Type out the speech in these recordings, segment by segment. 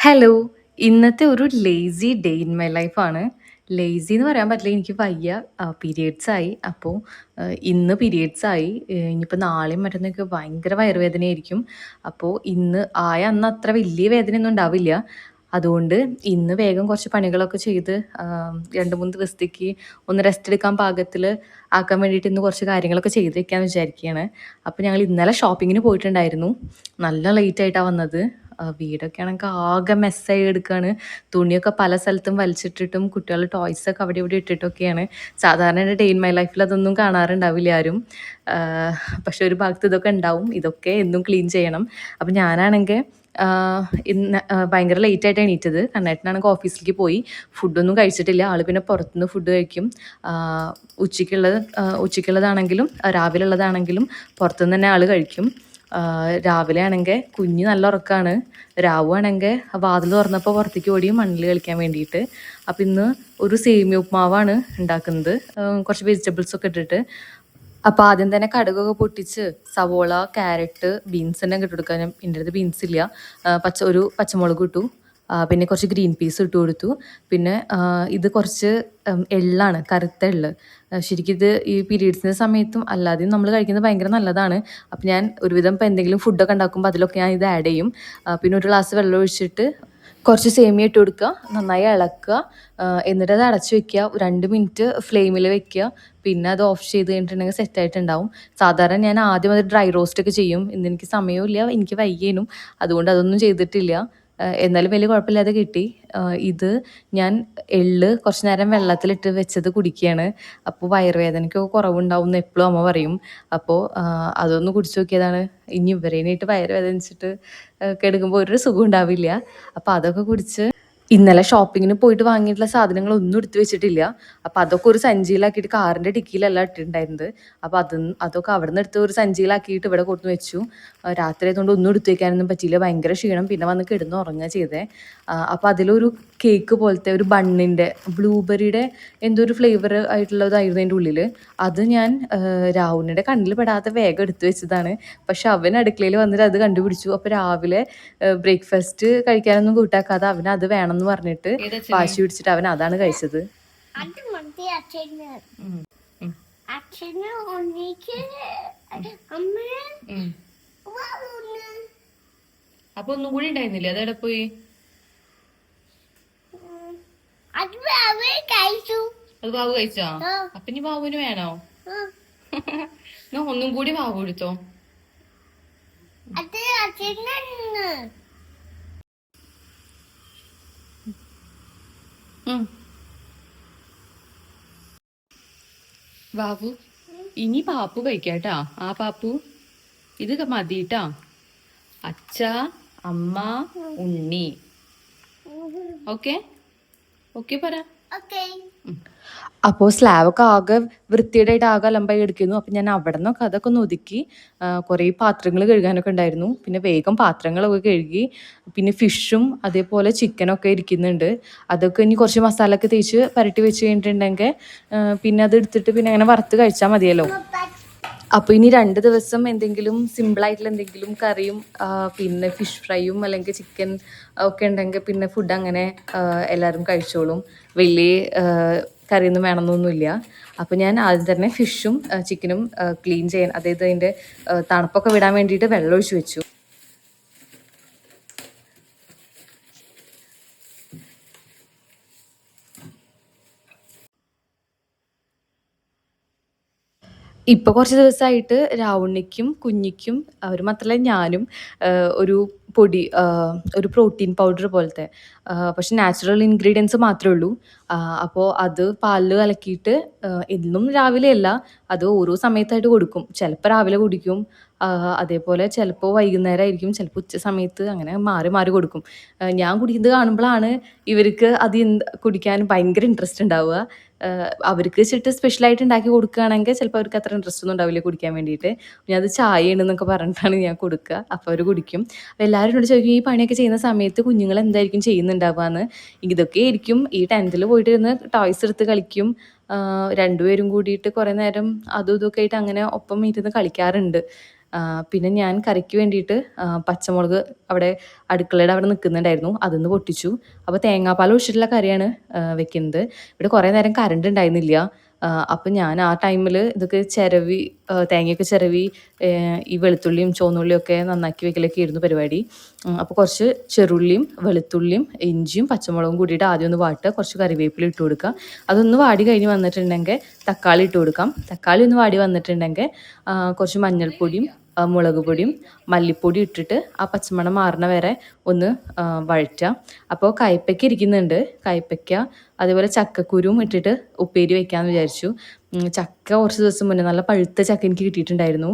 Hello. ഇന്നത്തെ ഒരു lazy day in my ലൈഫാണ്. ലേസി എന്ന് പറയാൻ പറ്റില്ല. എനിക്ക് വയ്യ. പീരിയഡ്സ് ആയി. അപ്പോൾ ഇന്ന് പീരിയഡ്സ് ആയി. ഇനിയിപ്പോൾ നാളെയും മറ്റന്നൊക്കെ ഭയങ്കര വയറുവേദനയായിരിക്കും. അപ്പോൾ ഇന്ന് ആയ അന്ന് അത്ര വലിയ വേദനയൊന്നും ഉണ്ടാവില്ല. അതുകൊണ്ട് ഇന്ന് വേഗം കുറച്ച് പണികളൊക്കെ ചെയ്ത് 2, 3 ദിവസത്തേക്ക് ഒന്ന് റെസ്റ്റ് എടുക്കാൻ പാകത്തിൽ ആക്കാൻ വേണ്ടിയിട്ട് ഇന്ന് കുറച്ച് കാര്യങ്ങളൊക്കെ ചെയ്ത് വെക്കാമെന്ന് വിചാരിക്കുകയാണ്. അപ്പോൾ ഞങ്ങൾ ഇന്നലെ ഷോപ്പിങ്ങിന് പോയിട്ടുണ്ടായിരുന്നു. നല്ല ലേറ്റ് ആയിട്ടാണ് വന്നത്. വീടൊക്കെ ആണെങ്കിൽ ആകെ മെസ്സായി എടുക്കുകയാണ്. തുണിയൊക്കെ പല സ്ഥലത്തും വലിച്ചിട്ടിട്ടും കുട്ടികളുടെ ടോയ്സൊക്കെ അവിടെ ഇവിടെ ഇട്ടിട്ടൊക്കെയാണ്. സാധാരണ എൻ്റെ ഡേ ഇൻ മൈ ലൈഫിൽ അതൊന്നും കാണാറുണ്ടാവില്ല ആരും. പക്ഷെ ഒരു ഭാഗത്ത് ഇതൊക്കെ ഉണ്ടാവും. ഇതൊക്കെ എന്നും ക്ലീൻ ചെയ്യണം. അപ്പം ഞാനാണെങ്കിൽ ഇന്ന് ഭയങ്കര ലേറ്റായിട്ട് എണീറ്റത്. കണ്ണേട്ടനാണെങ്കിൽ ഓഫീസിലേക്ക് പോയി. ഫുഡൊന്നും കഴിച്ചിട്ടില്ല. ആൾ പിന്നെ പുറത്തുനിന്ന് ഫുഡ് കഴിക്കും. ഉച്ചയ്ക്കുള്ളതാണെങ്കിലും രാവിലെ ഉള്ളതാണെങ്കിലും പുറത്തുനിന്ന് തന്നെ ആൾ കഴിക്കും. രാവിലെ ആണെങ്കിൽ കുഞ്ഞ് നല്ല ഉറക്കമാണ്. രാവു ആണെങ്കിൽ വാതിൽ തുറന്നപ്പോൾ പുറത്തേക്ക് ഓടി മണ്ണിൽ കളിക്കാൻ വേണ്ടിയിട്ട്. അപ്പം ഇന്ന് ഒരു സേമിയ ഉപ്മാവാണ് ഉണ്ടാക്കുന്നത്, കുറച്ച് വെജിറ്റബിൾസൊക്കെ ഇട്ടിട്ട്. അപ്പോൾ ആദ്യം തന്നെ കടുകൊക്കെ പൊട്ടിച്ച് സവോള, ക്യാരറ്റ്, ബീൻസ് തന്നെ ഇട്ട് കൊടുക്കാൻ. എൻ്റെ അടുത്ത് ബീൻസ് ഇല്ല. ഒരു പച്ചമുളക് ഇട്ടു. പിന്നെ കുറച്ച് ഗ്രീൻ പീസ് ഇട്ട് കൊടുത്തു. പിന്നെ ഇത് കുറച്ച് എള്ളാണ്, കറുത്ത എള്ള്. ശരിക്കും ഇത് ഈ പീരീഡ്സിൻ്റെ സമയത്തും അല്ലാതെയും നമ്മൾ കഴിക്കുന്നത് ഭയങ്കര നല്ലതാണ്. അപ്പം ഞാൻ ഒരുവിധം ഇപ്പോൾ എന്തെങ്കിലും ഫുഡൊക്കെ ഉണ്ടാക്കുമ്പോൾ അതിലൊക്കെ ഞാൻ ഇത് ആഡ് ചെയ്യും. പിന്നെ ഒരു ഗ്ലാസ് വെള്ളം ഒഴിച്ചിട്ട് കുറച്ച് സേമിയ ഇട്ട് കൊടുക്കുക, നന്നായി ഇളക്കുക. എന്നിട്ട് അത് അടച്ച് വെക്കുക. 2 മിനിറ്റ് ഫ്ലെയിമിൽ വെക്കുക. പിന്നെ അത് ഓഫ് ചെയ്ത് കഴിഞ്ഞിട്ടുണ്ടെങ്കിൽ സെറ്റായിട്ടുണ്ടാവും. സാധാരണ ഞാൻ ആദ്യം അത് ഡ്രൈ റോസ്റ്റ് ഒക്കെ ചെയ്യും. ഇന്ന് എനിക്ക് സമയവും ഇല്ല, എനിക്ക് വയ്യേനും. അതുകൊണ്ട് അതൊന്നും ചെയ്തിട്ടില്ല. എന്നാലും വലിയ കുഴപ്പമില്ലാതെ കിട്ടി. ഇത് ഞാൻ കുറച്ച് നേരം വെള്ളത്തിലിട്ട് വെച്ചത് കുടിക്കുകയാണ്. അപ്പോൾ വയറുവേദനയ്ക്കൊക്കെ കുറവുണ്ടാവും എന്ന് എപ്പോഴും അമ്മ പറയും. അപ്പോൾ അതൊന്ന് കുടിച്ച് നോക്കിയതാണ്. ഇനി ഇവരേനായിട്ട് വയറ് വേദനിച്ചിട്ട് കിടക്കുമ്പോൾ ഒരു സുഖം ഉണ്ടാവില്ല. അപ്പോൾ അതൊക്കെ കുടിച്ച് ഇന്നലെ ഷോപ്പിങ്ങിന് പോയിട്ട് വാങ്ങിയിട്ടുള്ള സാധനങ്ങളൊന്നും എടുത്ത് വെച്ചിട്ടില്ല. അപ്പോൾ അതൊക്കെ ഒരു സഞ്ചിയിലാക്കിയിട്ട് കാറിൻ്റെ ഡിക്കിയിലല്ല ഇട്ടിട്ടുണ്ടായിരുന്നത്. അപ്പോൾ അതൊക്കെ അവിടെ നിന്ന് എടുത്ത് ഒരു സഞ്ചിയിലാക്കിയിട്ട് ഇവിടെ കൊടുത്ത് വെച്ചു. രാത്രി ആയതുകൊണ്ട് ഒന്നും എടുത്ത് വയ്ക്കാനൊന്നും പറ്റിയില്ല. ഭയങ്കര ക്ഷീണം. പിന്നെ വന്ന് കിടന്ന് ഉറങ്ങുക ചെയ്തേ. അപ്പോൾ അതിലൊരു കേക്ക് പോലത്തെ ഒരു ബണ്ണിൻ്റെ ബ്ലൂബെറിയുടെ എന്തോ ഒരു ഫ്ലേവർ ആയിട്ടുള്ളതായിരുന്നു അതിൻ്റെ ഉള്ളിൽ. അത് ഞാൻ രാഹുലിൻ്റെ കണ്ണിൽ പെടാതെ വേഗം എടുത്ത് വെച്ചതാണ്. പക്ഷെ അവൻ അടുക്കളയിൽ വന്നിട്ട് അത് കണ്ടുപിടിച്ചു. അപ്പോൾ രാവിലെ ബ്രേക്ക്ഫാസ്റ്റ് കഴിക്കാനൊന്നും കൂട്ടാക്കാതെ അവന് അത് വേണമെന്ന് പറഞ്ഞിട്ട് വാശി പിടിച്ചിട്ട് അവൻ അതാണ് കഴിച്ചത്. അപ്പൊ ഒന്നും കൂടി ഉണ്ടായിരുന്നില്ല, അതെവിടെ പോയി? അത് ബാബു കഴിച്ചോ? അപ്പൊ ഇനി ബാബുവിന് വേണോ? ഒന്നും കൂടി ബാബു എടുത്തോ. ബാബു ഇനി പാപ്പു കഴിക്കാട്ടാ. ആ പാപ്പു ഇത് മതിട്ടാ. അച്ഛ, അമ്മ, ഉണ്ണി. ഓക്കെ ഓക്കെ പറ. അപ്പോൾ സ്ലാബൊക്കെ ആകെ വൃത്തിയുടെയായിട്ട് ആകെ അലമ്പായി എടുക്കുന്നു. അപ്പം ഞാൻ അവിടെ നിന്നൊക്കെ അതൊക്കെ ഒന്ന് ഒതുക്കി. കുറേ പാത്രങ്ങൾ കഴുകാനൊക്കെ ഉണ്ടായിരുന്നു. പിന്നെ വേഗം പാത്രങ്ങളൊക്കെ കഴുകി. പിന്നെ ഫിഷും അതേപോലെ ചിക്കനൊക്കെ ഇരിക്കുന്നുണ്ട്. അതൊക്കെ ഇനി കുറച്ച് മസാലയൊക്കെ തേച്ച് പുരട്ടി വെച്ച് കഴിഞ്ഞിട്ടുണ്ടെങ്കിൽ പിന്നെ അത് എടുത്തിട്ട് പിന്നെ അങ്ങനെ വറുത്ത് കഴിച്ചാൽ മതിയല്ലോ. അപ്പോൾ ഇനി 2 ദിവസം എന്തെങ്കിലും സിമ്പിളായിട്ടുള്ള എന്തെങ്കിലും കറിയും പിന്നെ ഫിഷ് ഫ്രൈയും അല്ലെങ്കിൽ ചിക്കൻ ഒക്കെ ഉണ്ടെങ്കിൽ പിന്നെ ഫുഡ് അങ്ങനെ എല്ലാവരും കഴിച്ചോളും. വലിയ കറിയൊന്നും വേണമെന്നൊന്നുമില്ല. അപ്പോൾ ഞാൻ ആദ്യം തന്നെ ഫിഷും ചിക്കനും ക്ലീൻ ചെയ്യാൻ, അതായത് അതിൻ്റെ തണുപ്പൊക്കെ വിടാൻ വേണ്ടിയിട്ട് വെള്ളം ഒഴിച്ച് വെച്ചു. ഇപ്പോൾ കുറച്ച് ദിവസമായിട്ട് രാവുണ്ണിക്കും കുഞ്ഞിക്കും അവർ മാത്രമല്ല ഞാനും ഒരു പൊടി, ഒരു പ്രോട്ടീൻ പൗഡർ പോലത്തെ, പക്ഷെ നാച്ചുറൽ ഇൻഗ്രീഡിയൻസ് മാത്രമേ ഉള്ളൂ. അപ്പോൾ അത് പാലിൽ കലക്കിയിട്ട് എന്നും രാവിലെ അല്ല, അത് ഓരോ സമയത്തായിട്ട് കൊടുക്കും. ചിലപ്പോൾ രാവിലെ കുടിക്കും, അതേപോലെ ചിലപ്പോൾ വൈകുന്നേരം ആയിരിക്കും, ചിലപ്പോൾ ഉച്ച സമയത്ത്, അങ്ങനെ മാറി മാറി കൊടുക്കും. ഞാൻ കുടിക്കുന്നത് കാണുമ്പോഴാണ് ഇവർക്ക് അത് കുടിക്കാൻ ഭയങ്കര ഇൻട്രസ്റ്റ് ഉണ്ടാവുക. അവർക്ക് വെച്ചിട്ട് സ്പെഷ്യലായിട്ട് ഉണ്ടാക്കി കൊടുക്കുകയാണെങ്കിൽ ചിലപ്പോൾ അവർക്ക് അത്ര ഇൻട്രസ്റ്റ് ഒന്നും ഉണ്ടാവില്ല കുടിക്കാൻ വേണ്ടിയിട്ട്. ഞാൻ അത് ചായ ഉണ്ടെന്നൊക്കെ പറഞ്ഞിട്ടാണ് ഞാൻ കൊടുക്കുക. അപ്പോൾ അവർ കുടിക്കും. അപ്പോൾ എല്ലാവരും എന്നോട് ചോദിക്കും, ഈ പണിയൊക്കെ ചെയ്യുന്ന സമയത്ത് കുഞ്ഞുങ്ങൾ എന്തായിരിക്കും ചെയ്യുന്നുണ്ടാവുക എന്ന്. ഇതൊക്കെ ആയിരിക്കും. ഈ ടെൻത്തിൽ പോയിട്ട് ഇരുന്ന് ടോയ്സ് എടുത്ത് കളിക്കും. രണ്ടുപേരും കൂടിയിട്ട് കുറേ നേരം അതും ഇതൊക്കെ ആയിട്ട് അങ്ങനെ ഒപ്പം ഇരുന്ന് കളിക്കാറുണ്ട്. പിന്നെ ഞാൻ കറിക്ക് വേണ്ടിയിട്ട് പച്ചമുളക് അവിടെ അടുക്കളയുടെ അവിടെ നിൽക്കുന്നുണ്ടായിരുന്നു, അതൊന്ന് പൊട്ടിച്ചു. അപ്പോൾ തേങ്ങാപ്പാൽ ഒഴിച്ചിട്ടുള്ള കറിയാണ് വെക്കുന്നത്. ഇവിടെ കുറേ നേരം കറണ്ട് ഉണ്ടായിരുന്നില്ല. അപ്പം ഞാൻ ആ ടൈമിൽ ഇതൊക്കെ ചിരവി തേങ്ങയൊക്കെ ചിരവി ഈ വെളുത്തുള്ളിയും ചുവന്നുള്ളിയും ഒക്കെ നന്നാക്കി വെക്കലൊക്കെ ആയിരുന്നു പരിപാടി. അപ്പോൾ കുറച്ച് ചെറുള്ളിയും വെളുത്തുള്ളിയും ഇഞ്ചിയും പച്ചമുളകും കൂടിയിട്ട് ആദ്യം ഒന്ന് വാട്ടുക, കുറച്ച് കറിവേപ്പില ഇട്ട് കൊടുക്കുക. അതൊന്ന് വാടി കഴിഞ്ഞ് വന്നിട്ടുണ്ടെങ്കിൽ തക്കാളി ഇട്ട് കൊടുക്കാം. തക്കാളി ഒന്ന് വാടി വന്നിട്ടുണ്ടെങ്കിൽ കുറച്ച് മഞ്ഞൾപ്പൊടിയും മുളക് പൊടിയും മല്ലിപ്പൊടി ഇട്ടിട്ട് ആ പച്ചമണം മാറണ വരെ ഒന്ന് വഴറ്റുക. അപ്പോൾ കയ്പ്പയ്ക്ക ഇരിക്കുന്നുണ്ട്, കയ്പ്പയ്ക്ക അതേപോലെ ചക്കക്കുരുവും ഇട്ടിട്ട് ഉപ്പേരി വെക്കാമെന്ന് വിചാരിച്ചു. ചക്ക കുറച്ച് ദിവസം മുന്നേ നല്ല പഴുത്ത ചക്ക എനിക്ക് കിട്ടിയിട്ടുണ്ടായിരുന്നു.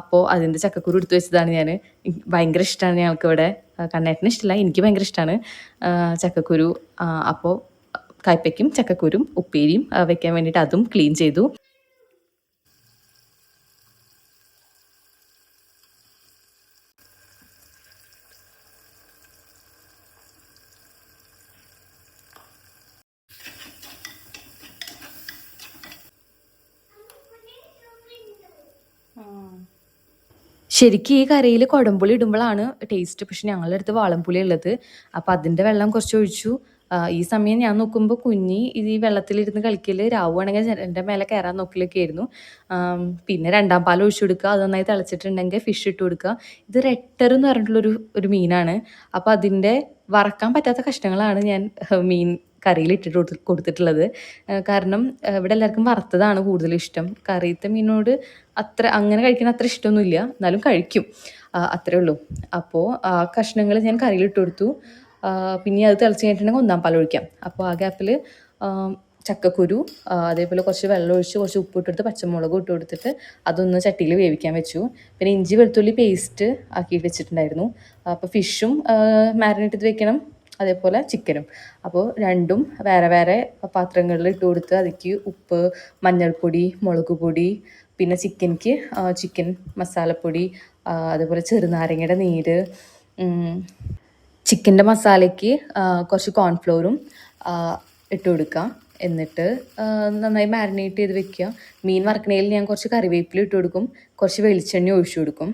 അപ്പോൾ അതിൻ്റെ ചക്കക്കുരു എടുത്ത് വെച്ചതാണ് ഞാൻ. ഭയങ്കര ഇഷ്ടമാണ് ഞങ്ങൾക്കിവിടെ. കണ്ണേട്ടന് ഇഷ്ടമില്ല, എനിക്ക് ഭയങ്കര ഇഷ്ടമാണ് ചക്കക്കുരു. അപ്പോൾ കയ്പ്പയ്ക്കും ചക്കക്കുരും ഉപ്പേരിയും വെക്കാൻ വേണ്ടിയിട്ട് അതും ക്ലീൻ ചെയ്തു. ശരിക്കും ഈ കറിയിൽ കുടംപുളി ഇടുമ്പോഴാണ് ടേസ്റ്റ്. പക്ഷെ ഞങ്ങളുടെ അടുത്ത് വാളംപുളി ഉള്ളത്, അപ്പോൾ അതിൻ്റെ വെള്ളം കുറച്ച് ഒഴിച്ചു. ഈ സമയം ഞാൻ നോക്കുമ്പോൾ കുഞ്ഞി ഈ വെള്ളത്തിലിരുന്ന് കളിക്കൽ, രാവുവാണെങ്കിൽ എൻ്റെ മേലെ കയറാൻ നോക്കലൊക്കെ ആയിരുന്നു. പിന്നെ രണ്ടാം പാൽ ഒഴിച്ചു കൊടുക്കുക, അത് നന്നായി തിളച്ചിട്ടുണ്ടെങ്കിൽ ഫിഷ് ഇട്ട് കൊടുക്കുക. ഇത് റെട്ടർ എന്ന് പറഞ്ഞിട്ടുള്ളൊരു മീനാണ്. അപ്പോൾ അതിൻ്റെ വറക്കാൻ പറ്റാത്ത കഷ്ണങ്ങളാണ് ഞാൻ മീൻ കറിയിൽ ഇട്ടിട്ട് കൊടുത്തിട്ടുള്ളത്. കാരണം ഇവിടെ എല്ലാവർക്കും വറുത്തതാണ് കൂടുതൽ ഇഷ്ടം. കറിയത്തെ മീനോട് അങ്ങനെ കഴിക്കാൻ അത്ര ഇഷ്ടമൊന്നുമില്ല, എന്നാലും കഴിക്കും, അത്രേ ഉള്ളൂ. അപ്പോൾ ആ കഷ്ണങ്ങൾ ഞാൻ കറിയിലിട്ട് കൊടുത്തു. പിന്നെ അത് തിളച്ച് കഴിഞ്ഞിട്ടുണ്ടെങ്കിൽ ഒന്നാം പാൽ ഒഴിക്കാം. അപ്പോൾ ആ ഗ്യാപ്പിൽ ചക്കക്കുരു അതേപോലെ കുറച്ച് വെള്ളം ഒഴിച്ച് കുറച്ച് ഉപ്പ് ഇട്ടെടുത്ത് പച്ചമുളക് ഇട്ട് കൊടുത്തിട്ട് അതൊന്ന് ചട്ടിയിൽ വേവിക്കാൻ വെച്ചു. പിന്നെ ഇഞ്ചി വെളുത്തുള്ളി പേസ്റ്റ് ആക്കി വെച്ചിട്ടുണ്ടായിരുന്നു. അപ്പോൾ ഫിഷും മാരിനേറ്റ് ചെയ്ത് വെക്കണം, അതേപോലെ ചിക്കനും. അപ്പോൾ രണ്ടും വേറെ വേറെ പാത്രങ്ങളിൽ ഇട്ട് കൊടുത്ത് അതിലേക്ക് ഉപ്പ്, മഞ്ഞൾപ്പൊടി, മുളക് പൊടി, പിന്നെ ചിക്കനിക്ക് ചിക്കൻ മസാലപ്പൊടി, അതേപോലെ ചെറുനാരങ്ങയുടെ നീര്, ചിക്കൻ്റെ മസാലയ്ക്ക് കുറച്ച് കോൺഫ്ലോറും ഇട്ട് കൊടുക്കുക. എന്നിട്ട് നന്നായി മാരിനേറ്റ് ചെയ്ത് വെക്കുക. മീൻ വറക്കണയിൽ ഞാൻ കുറച്ച് കറിവേപ്പില ഇട്ട് കൊടുക്കും, കുറച്ച് വെളിച്ചെണ്ണ ഒഴിച്ചു കൊടുക്കും.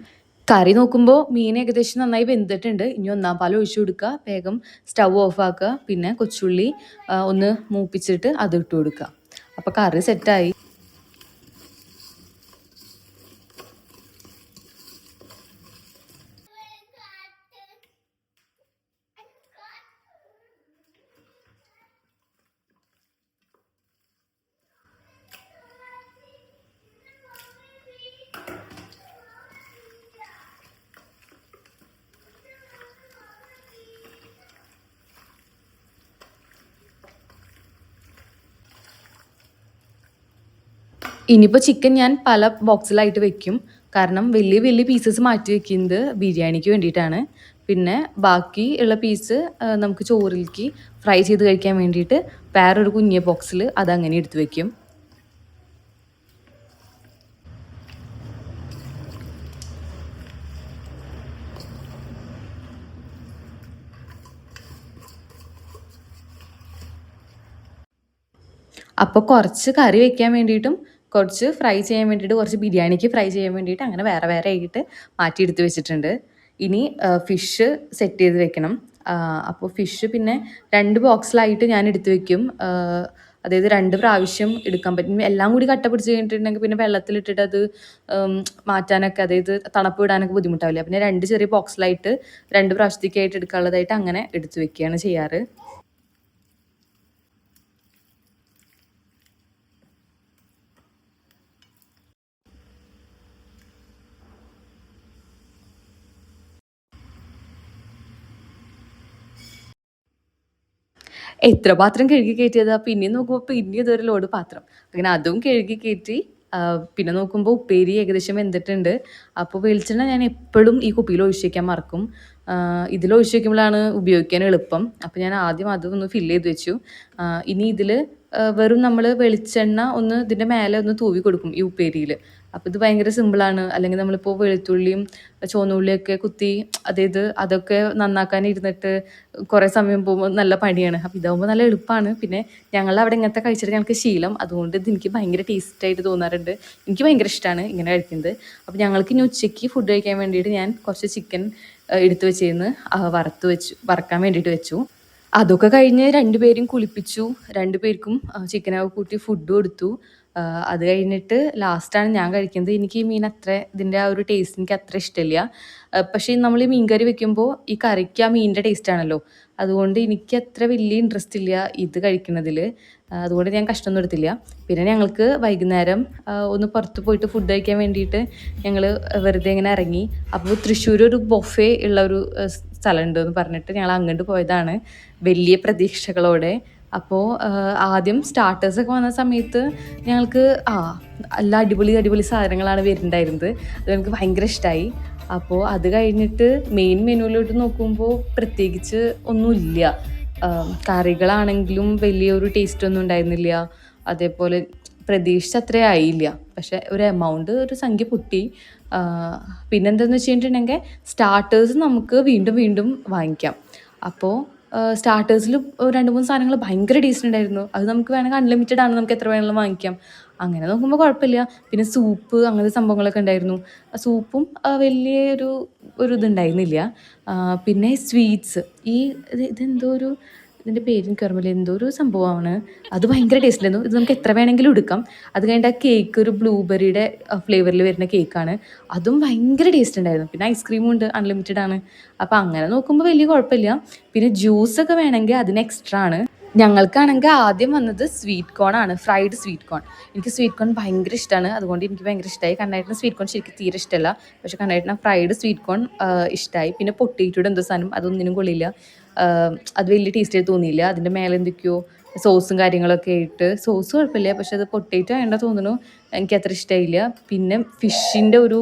കറി നോക്കുമ്പോൾ മീൻ ഏകദേശം നന്നായി വെന്തിട്ടുണ്ട്. ഇനി ഒന്നാം പാൽ ഒഴിച്ചു കൊടുക്കുക, വേഗം സ്റ്റൗ ഓഫ് ആക്കുക. പിന്നെ കൊച്ചുള്ളി ഒന്ന് മൂപ്പിച്ചിട്ട് അത് ഇട്ട് കൊടുക്കുക. അപ്പോൾ കറി സെറ്റായി. ഇനിയിപ്പോൾ ചിക്കൻ ഞാൻ പല ബോക്സിലായിട്ട് വെക്കും. കാരണം വലിയ വലിയ പീസസ് മാറ്റി വെക്കുന്നത് ബിരിയാണിക്ക് വേണ്ടിയിട്ടാണ്. പിന്നെ ബാക്കി ഉള്ള പീസ് നമുക്ക് ചോറിലേക്ക് ഫ്രൈ ചെയ്ത് കഴിക്കാൻ വേണ്ടിയിട്ട് വേറൊരു കുഞ്ഞിയ ബോക്സിൽ അതങ്ങനെ എടുത്ത് വെക്കും. അപ്പോൾ കുറച്ച് കറി വെക്കാൻ വേണ്ടിയിട്ടും കുറച്ച് ഫ്രൈ ചെയ്യാൻ വേണ്ടിയിട്ട് കുറച്ച് ബിരിയാണിക്ക് ഫ്രൈ ചെയ്യാൻ വേണ്ടിയിട്ട് അങ്ങനെ വേറെ വേറെ ആയിട്ട് മാറ്റിയെടുത്ത് വെച്ചിട്ടുണ്ട്. ഇനി ഫിഷ് സെറ്റ് ചെയ്ത് വെക്കണം. അപ്പോൾ ഫിഷ് പിന്നെ 2 ബോക്സിലായിട്ട് ഞാൻ എടുത്ത് വെക്കും. അതായത് 2 പ്രാവശ്യം എടുക്കാൻ പറ്റും. എല്ലാം കൂടി കട്ട പിടിച്ച് കഴിഞ്ഞിട്ടുണ്ടെങ്കിൽ പിന്നെ വെള്ളത്തിലിട്ടിട്ട് അത് മാറ്റാനൊക്കെ, അതായത് തണുപ്പ് വിടാനൊക്കെ ബുദ്ധിമുട്ടാവില്ല. പിന്നെ 2 ചെറിയ ബോക്സിലായിട്ട് 2 പ്രാവശ്യത്തേക്കായിട്ട് എടുക്കാനുള്ളതായിട്ട് അങ്ങനെ എടുത്ത് വെക്കുകയാണ് ചെയ്യാറ്. എത്ര പാത്രം കഴുകി കയറ്റിയതാ, പിന്നെയും നോക്കുമ്പോൾ പിന്നെയും ഇതൊരു ലോഡ് പാത്രം. അങ്ങനെ അതും കഴുകി കയറ്റി. പിന്നെ നോക്കുമ്പോൾ ഉപ്പേരി ഏകദേശം വെന്തിട്ടുണ്ട്. അപ്പോൾ വെളിച്ചെണ്ണ ഞാൻ എപ്പോഴും ഈ കുപ്പിയിൽ ഒഴിച്ച് വയ്ക്കാൻ മറക്കും. ഇതിൽ ഒഴിച്ച് വയ്ക്കുമ്പോഴാണ് ഉപയോഗിക്കാൻ എളുപ്പം. അപ്പോൾ ഞാൻ ആദ്യം അതൊന്ന് ഫില്ല് ചെയ്ത് വെച്ചു. ഇനി ഇതിൽ വെറും നമ്മൾ വെളിച്ചെണ്ണ ഒന്ന് ഇതിൻ്റെ മേലെ ഒന്ന് തൂവി കൊടുക്കും ഈ ഉപ്പേരിയിൽ. അപ്പോൾ ഇത് ഭയങ്കര സിമ്പിളാണ്. അല്ലെങ്കിൽ നമ്മളിപ്പോൾ വെളുത്തുള്ളിയും ചുവന്നുള്ളിയൊക്കെ കുത്തി അതൊക്കെ നന്നാക്കാൻ ഇരുന്നിട്ട് കുറേ സമയം പോകുമ്പോൾ നല്ല പണിയാണ്. അപ്പോൾ ഇതാകുമ്പോൾ നല്ല എളുപ്പമാണ്. പിന്നെ ഞങ്ങളവിടെ ഇങ്ങനത്തെ കഴിച്ചിട്ട് ഞങ്ങൾക്ക് ശീലം, അതുകൊണ്ട് ഇത് എനിക്ക് ഭയങ്കര ടേസ്റ്റായിട്ട് തോന്നാറുണ്ട്. എനിക്ക് ഭയങ്കര ഇഷ്ടമാണ് ഇങ്ങനെ കഴിക്കുന്നത്. അപ്പോൾ ഞങ്ങൾക്ക് ഇനി ഉച്ചയ്ക്ക് ഫുഡ് കഴിക്കാൻ വേണ്ടിയിട്ട് ഞാൻ കുറച്ച് ചിക്കൻ എടുത്ത് വെച്ചിരുന്ന് വറക്കാൻ വേണ്ടിയിട്ട് വെച്ചു. അതൊക്കെ കഴിഞ്ഞ് രണ്ടുപേരും കുളിപ്പിച്ചു. രണ്ടുപേർക്കും ചിക്കനൊക്കെ കൂട്ടി ഫുഡ് കൊടുത്തു. അത് കഴിഞ്ഞിട്ട് ലാസ്റ്റാണ് ഞാൻ കഴിക്കുന്നത്. എനിക്ക് ഈ മീൻ ഇതിൻ്റെ ആ ഒരു ടേസ്റ്റ് എനിക്ക് അത്ര ഇഷ്ടമില്ല. പക്ഷേ നമ്മൾ ഈ മീൻ കറി വെക്കുമ്പോൾ ഈ കറിക്ക് ആ മീനിൻ്റെ ടേസ്റ്റാണല്ലോ, അതുകൊണ്ട് എനിക്ക് അത്ര വലിയ ഇൻട്രസ്റ്റ് ഇല്ല ഇത് കഴിക്കുന്നതിൽ. അതുകൊണ്ട് ഞാൻ കഷ്ടമൊന്നും എടുത്തില്ല. പിന്നെ ഞങ്ങൾക്ക് വൈകുന്നേരം ഒന്ന് പുറത്ത് പോയിട്ട് ഫുഡ് കഴിക്കാൻ വേണ്ടിയിട്ട് ഞങ്ങൾ വെറുതെ ഇങ്ങനെ ഇറങ്ങി. അപ്പോൾ തൃശ്ശൂർ ഒരു ബൊഫേ ഉള്ള ഒരു സ്ഥലമുണ്ട് എന്ന് പറഞ്ഞിട്ട് ഞങ്ങൾ അങ്ങോട്ട് പോയതാണ് വലിയ പ്രതീക്ഷകളോടെ. അപ്പോൾ ആദ്യം സ്റ്റാർട്ടേഴ്സൊക്കെ വന്ന സമയത്ത് ഞങ്ങൾക്ക് എല്ലാ അടിപൊളി സാധനങ്ങളാണ് വരുന്നുണ്ടായിരുന്നത്. അത് എനിക്ക് ഭയങ്കര ഇഷ്ടമായി. അപ്പോൾ അത് കഴിഞ്ഞിട്ട് മെയിൻ മെനുവിലോട്ട് നോക്കുമ്പോൾ പ്രത്യേകിച്ച് ഒന്നുമില്ല. കറികളാണെങ്കിലും വലിയൊരു ടേസ്റ്റൊന്നും ഉണ്ടായിരുന്നില്ല. അതേപോലെ പ്രതീക്ഷിച്ച അത്ര ആയില്ല. പക്ഷേ ഒരു സംഖ്യ പൊട്ടി. പിന്നെന്താണെന്ന് വെച്ചിട്ടുണ്ടെങ്കിൽ സ്റ്റാർട്ടേഴ്സ് നമുക്ക് വീണ്ടും വീണ്ടും വാങ്ങിക്കാം. അപ്പോൾ സ്റ്റാർട്ടേഴ്സിൽ 2-3 സാധനങ്ങൾ ഭയങ്കര ടേസ്റ്റ് ഉണ്ടായിരുന്നു. അത് നമുക്ക് വേണമെങ്കിൽ അൺലിമിറ്റഡ് ആണ്, നമുക്ക് എത്ര വേണമെങ്കിലും വാങ്ങിക്കാം. അങ്ങനെ നോക്കുമ്പോൾ കുഴപ്പമില്ല. പിന്നെ സൂപ്പ് അങ്ങനത്തെ സംഭവങ്ങളൊക്കെ ഉണ്ടായിരുന്നു. സൂപ്പും വലിയൊരു ഇതുണ്ടായിരുന്നില്ല. പിന്നെ സ്വീറ്റ്സ് ഇതിൻ്റെ പേര് എനിക്ക് ഓർമ്മയില്ല, എന്തോ ഒരു സംഭവമാണ്. അത് ഭയങ്കര ടേസ്റ്റിലായിരുന്നു. ഇത് നമുക്ക് എത്ര വേണമെങ്കിലും എടുക്കാം. അത് കഴിഞ്ഞിട്ട് ആ കേക്ക് ഒരു ബ്ലൂബെറിയുടെ ഫ്ലേവറിൽ വരുന്ന കേക്കാണ്. അതും ഭയങ്കര ടേസ്റ്റ് ഉണ്ടായിരുന്നു. പിന്നെ ഐസ്ക്രീമും ഉണ്ട്, അൺലിമിറ്റഡ് ആണ്. അപ്പോൾ അങ്ങനെ നോക്കുമ്പോൾ വലിയ കുഴപ്പമില്ല. പിന്നെ ജ്യൂസൊക്കെ വേണമെങ്കിൽ അതിന് എക്സ്ട്രാ ആണ്. ഞങ്ങൾക്കാണെങ്കിൽ ആദ്യം വന്നത് സ്വീറ്റ് കോൺ ആണ്, ഫ്രൈഡ് സ്വീറ്റ് കോൺ. എനിക്ക് സ്വീറ്റ് കോൺ ഭയങ്കര ഇഷ്ടമാണ്, അതുകൊണ്ട് എനിക്ക് ഭയങ്കര ഇഷ്ടമായി. കണ്ണേട്ടന് സ്വീറ്റ് കോൺ ശരിക്കും തീരെ ഇഷ്ടമല്ല, പക്ഷേ കണ്ണേട്ടന് ഫ്രൈഡ് സ്വീറ്റ് കോൺ ഇഷ്ടമായി. പിന്നെ പൊട്ടിയിട്ടൂടെ എന്തോ സാധനം, അതൊന്നിനും കൊള്ളില്ല. അത് വലിയ ടേസ്റ്റായിട്ട് തോന്നിയില്ല. അതിൻ്റെ മേലെ എന്തൊക്കെയോ സോസും കാര്യങ്ങളൊക്കെ ആയിട്ട്, സോസ് കുഴപ്പമില്ല, പക്ഷെ അത് പൊട്ടേറ്റോ വേണ്ട തോന്നുന്നു, എനിക്ക് അത്ര ഇഷ്ടമായില്ല. പിന്നെ ഫിഷിൻ്റെ ഒരു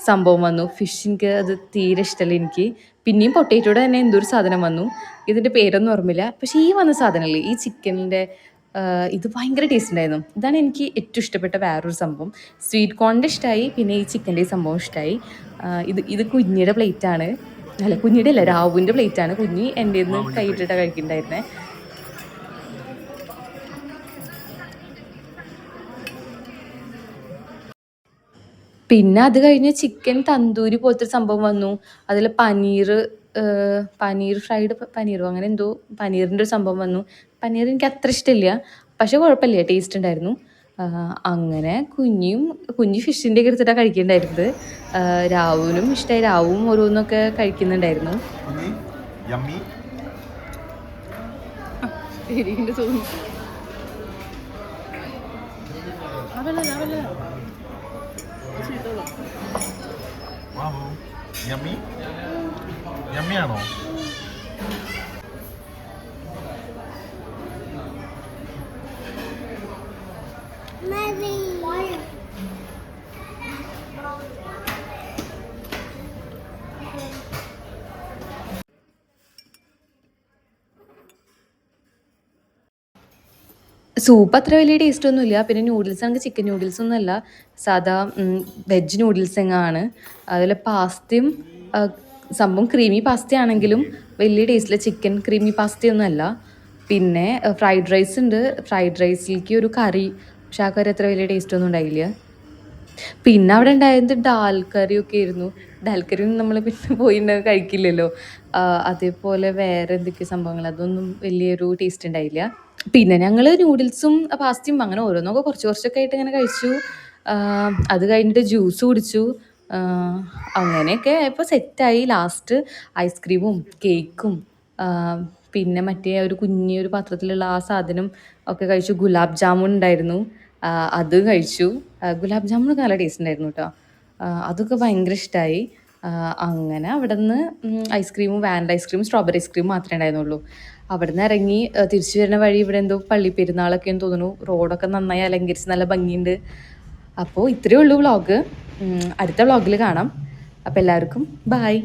സംഭവം വന്നു. ഫിഷ് എനിക്ക് അത് തീരെ ഇഷ്ടമല്ല എനിക്ക്. പിന്നെയും പൊട്ടേറ്റോയുടെ തന്നെ എന്തൊരു സാധനം വന്നു, ഇതിൻ്റെ പേരൊന്നും ഓർമ്മയില്ല. പക്ഷേ ഈ വന്ന സാധനമല്ലേ, ഈ ചിക്കനിൻ്റെ ഇത് ഭയങ്കര ടേസ്റ്റ് ഉണ്ടായിരുന്നു. ഇതാണ് എനിക്ക് ഏറ്റവും ഇഷ്ടപ്പെട്ട വേറൊരു സംഭവം. സ്വീറ്റ് കോണിൻ്റെ ഇഷ്ടമായി, പിന്നെ ഈ ചിക്കൻ്റെ സംഭവം ഇഷ്ടമായി. ഇത് കുഞ്ഞിയുടെ പ്ലേറ്റാണ്. അല്ല, കുഞ്ഞിയുടെ അല്ല, രാവുവിൻ്റെ പ്ലേറ്റാണ്. കുഞ്ഞി എൻ്റെ നിന്ന് കൈയിട്ടിട്ടാണ് കഴിക്കുന്നുണ്ടായിരുന്നേ. പിന്നെ അത് കഴിഞ്ഞ് ചിക്കൻ തന്തൂരി പോലത്തെ ഒരു സംഭവം വന്നു. അതിൽ പനീർ ഫ്രൈഡ് പനീറോ അങ്ങനെ എന്തോ പനീറിൻ്റെ ഒരു സംഭവം വന്നു. പനീർ എനിക്ക് അത്ര ഇഷ്ടമില്ല, പക്ഷെ കുഴപ്പമില്ല, ടേസ്റ്റ് ഉണ്ടായിരുന്നു. അങ്ങനെ കുഞ്ഞി ഫിഷിൻ്റെ ഒക്കെ എടുത്തിട്ടാണ് കഴിക്കുന്നുണ്ടായിരുന്നത്. രാവുവിനും ഇഷ്ടമായി. രാവും ഓരോന്നൊക്കെ കഴിക്കുന്നുണ്ടായിരുന്നു. യമ്മിയാണോ? സൂപ്പ് അത്ര വലിയ ടേസ്റ്റ് ഒന്നുമില്ല. പിന്നെ നൂഡിൽസ് ആണെങ്കിൽ ചിക്കൻ നൂഡിൽസ് ഒന്നുമല്ല, സാധാ വെജ് നൂഡിൽസ് എങ്ങാണ്. അതിൽ പാസ്തയും സംഭവം ക്രീമി പാസ്ത ആണെങ്കിലും വലിയ ടേസ്റ്റില്ല. ചിക്കൻ ക്രീമി പാസ്തയൊന്നും അല്ല. പിന്നെ ഫ്രൈഡ് റൈസ് ഉണ്ട്. ഫ്രൈഡ് റൈസിലേക്ക് ഒരു കറി, പക്ഷെ ആ കറി അത്ര വലിയ ടേസ്റ്റ് ഒന്നും ഉണ്ടായില്ല. പിന്നെ അവിടെ ഉണ്ടായത് ഡാൽ കറിയൊക്കെ ആയിരുന്നു. ഡാൽ കറി നമ്മൾ പിന്നെ പോയിട്ടുണ്ടെങ്കിൽ കഴിക്കില്ലല്ലോ. അതേപോലെ വേറെ എന്തൊക്കെ സംഭവങ്ങൾ, അതൊന്നും വലിയൊരു ടേസ്റ്റ് ഉണ്ടായില്ല. പിന്നെ ഞങ്ങൾ നൂഡിൽസും പാസ്തയും അങ്ങനെ ഓരോന്നൊക്കെ കുറച്ചൊക്കെ ആയിട്ട് ഇങ്ങനെ കഴിച്ചു. അത് കഴിഞ്ഞിട്ട് ജ്യൂസ് കുടിച്ചു. അങ്ങനെയൊക്കെ ഇപ്പോൾ സെറ്റായി. ലാസ്റ്റ് ഐസ്ക്രീമും കേക്കും പിന്നെ മറ്റേ ഒരു കുഞ്ഞൊരു പാത്രത്തിലുള്ള ആ സാധനം ഒക്കെ കഴിച്ചു. ഗുലാബ് ജാമുൻ ഉണ്ടായിരുന്നു, അത് കഴിച്ചു. ഗുലാബ് ജാമുനൊക്കെ നല്ല ടേസ്റ്റ് ഉണ്ടായിരുന്നു കേട്ടോ. അതൊക്കെ ഭയങ്കര ഇഷ്ടമായി. അങ്ങനെ അവിടെ നിന്ന് ഐസ്ക്രീമും വാനില ഐസ്ക്രീമും സ്ട്രോബെറി ഐസ്ക്രീമും മാത്രമേ ഉണ്ടായിരുന്നുള്ളൂ. അവിടെ നിന്ന് ഇറങ്ങി തിരിച്ചു വരുന്ന വഴി ഇവിടെ എന്തോ പള്ളി പെരുന്നാളൊക്കെയെന്ന് തോന്നുന്നു. റോഡൊക്കെ നന്നായി അലങ്കരിച്ച് നല്ല ഭംഗിയുണ്ട്. അപ്പോൾ ഇത്രയേ ഉള്ളൂ വ്ളോഗ്. അടുത്ത വ്ളോഗിൽ കാണാം. അപ്പോൾ എല്ലാവർക്കും ബായ്.